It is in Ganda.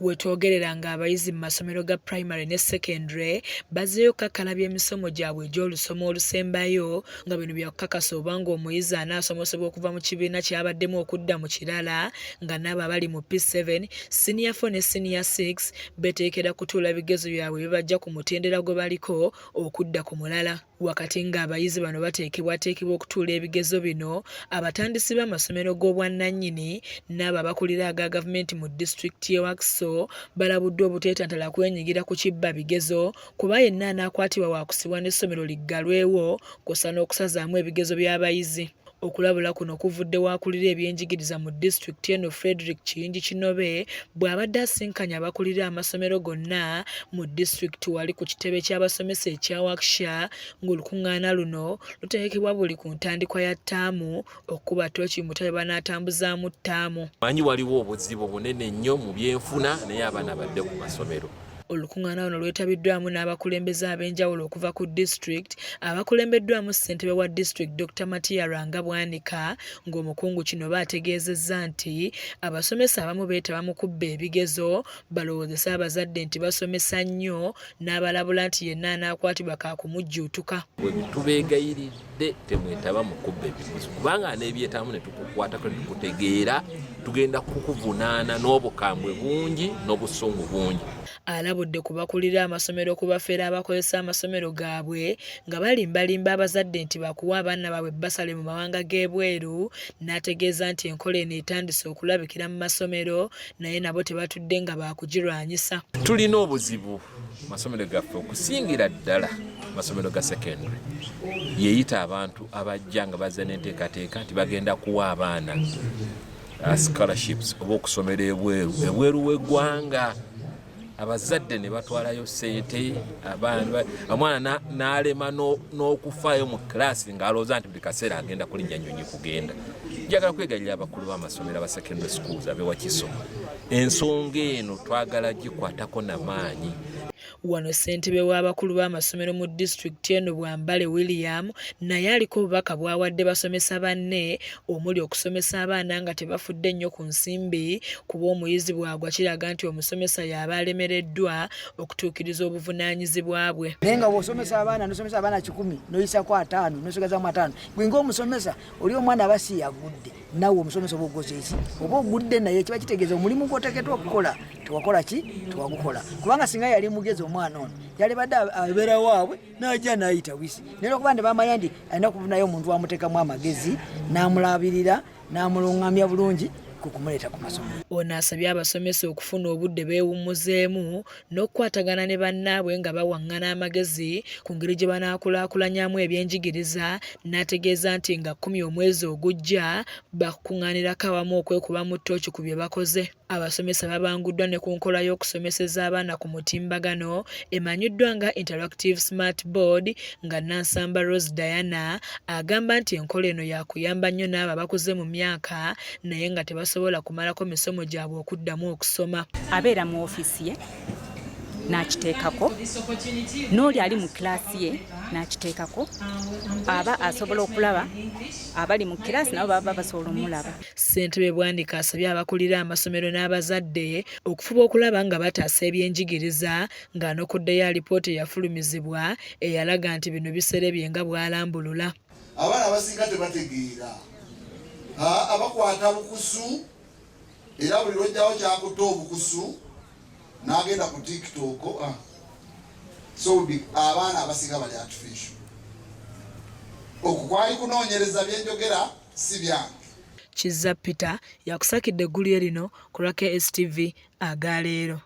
Wetwogerera ng'abayizi mu masomero ga primary ne secondary bazzeeyo kukakalabya emisomo gyabwe egy'olusoma olusembayo nga bino byakukakasa oba ng'omuyizi anaasomesebwa okuva mu kibiina ky'abaddemu okudda mu kirala nga n'abo abali mu P7, senior 4 ne senior 6 beteekera kutuula bigezo byabwe bibajja ku mutendera gwe baliko okudda ku mulala. Wakati ng'abayizi bano bateekebwateekebwa okutuula ebigezo bino, abatandisi b'amasomero g'obwannannyini n'abo abakulira aga gavumenti mu disitulikiti y'e Wakiso balabuddwa obuteetantala kwenyigira ku kibba bigezo kuba yenna anaakwatibwa waakusibwa n'essomero liggalwewo kw'ossa n'okusazaamu ebigezo by'abayizi. Okulabula kuno kuvudde waakulira ebyenjigiriza mu disitulikiti eno Frederick Kiyingi Kinobe bw'abadde asinkanya abakulira amasomero gonna mu disitulikiti wali ku kitebe ky'abasomesa ekya Wakiso ng'olukuŋŋaana luno luteekebwa buli ku ntandikwa ya ttaamu okukuba ttooki mu mutwe banaatambuzaamu ttaamu. Manyi waliwo obuzibu bunene nnyo mu byenfuna naye abaana badde ku masomero. Olukuŋŋaana luno lwetabiddwamu n'abakulembeze ab'enjawulo okuva ku disitulikiti abakulembeddwamu ssentebe wa disitulikiti Dr. Matiya Rangabwanika ng'omukungu kino baategeezezza nti abasomesa abamu beetaba mu kubba ebigezo balowoozesa abazadde nti basomesa nnyo n'abalabula nti yenna anaakwatibwa kaakumujjuutuka. Bwe tubeegayiridde temwetaba mu kubba ebigezo kubanga n'ebyetaamu ne tukukwatako ne tukutegeera tugenda kukuvunaana n'obukambwe bungi n'obusungu bungi. Alabudde ku bakulira amasomero kubafeera abakozesa amasomero gaabwe nga balimbalimba abazadde nti bakuwa abaana baabwe basale mu mawanga g'ebweru, n'ategeeza nti enkola eno etandise okulabikira mu masomero naye nabo tebatudde nga baakugirwanyisa. Tulina obuzibu mu masomero gaffe okusingira ddala masomero ga secondary yeeyita abantu abajja nga bazze n'enteekateeka nti bagenda kuwa abaana scholarships oba okusomera ebweru w'eggwanga. Abazadde ne batwalayo ssente omwana n'alema n'okufaayo mu kiraasi ng'alowooza nti buli kaseera agenda kulinnya nnyonyi kugenda. Njagala kwegalira abakulu b'amasomero aba secondary schools ab'e Wakiso, ensonga eno twagala gikwatako n'amaanyi. Wano ssentebe w'abakulu b'amasomero mu disitulikiti eno Bwambale William naye aliko obubaka bw'awadde basomesa banne omuli okusomesa abaana nga tebafudde nnyo ku nsimbi kuba omuyizi bw'agwa kiraga nti omusomesa y'aba alemereddwa okutuukiriza obuvunaanyizibwa bwe. Naye nga bw'osomesa abaana n'osomesa abaana 10 n'oyisako 5 n'osigazaamu 5 gwe ng'omusomesa oli omwana aba si yagudde naawe omusomesa oba ogoze eki oba ogudde naye kiba kitegeeza omulimu gw'oteekeddwa okukola tewakola ki tewagukola kubanga singa yali mugezi omwana ono yali badde abeera waabwe n'ajja n'ayita wisi naye okuba nti bamanya nti alina okufunayo omuntu wamuteekamu amagezi n'amulabirira n'amulungamya bulungi kukumuleeta ku masomero. Ono asabye abasomesa okufuna obudde beewummuzeemu n'okukwatagana ne bannaabwe nga bawaŋŋana amagezi ku ngeri gye banaakulaakulanyamu ebyenjigiriza, n'ategeeza nti nga 10 omwezi ogujja bakuŋŋaanirako awamu okwekuba mu ttooki ku bye bakoze. Abasomesa babanguddwa ne ku nkola y'okusomeseza abaana ku mutimbagano emanyiddwa nga Interactive Smart Board nga Nansamba Rose Diana agamba nti enkola eno yakuyamba nnyo n'abo abakuze mu myaka naye nga tebasobola kumalako misomo gyabwe okuddamu okusoma. Abeera mu ofiisi ye n'akiteekako n'oli ali mu kiraasi ye n'akiteekako aba asobola okulaba abali mu kiraasi nabo baba basobola omulaba. Ssentebe Bwandika asabye abakulira amasomero n'abazadde okufuba okulaba nga bataasa ebyenjigiriza ng'anokuddeyo alipoota eyafulumizibwa eyalaga nti bino biserebye nga bw'alambulula. Abaana abasinga tebategeera abakwata bukusu era buli lwojjawo kyakuta obukusu n'agenda ku TikTok so abaana abasinga bali artificial. Okukwali kunoonyereza byenjogera si byange. Kizza Peter yakusakidde eggulu lino ku lwa KSTV agaleero.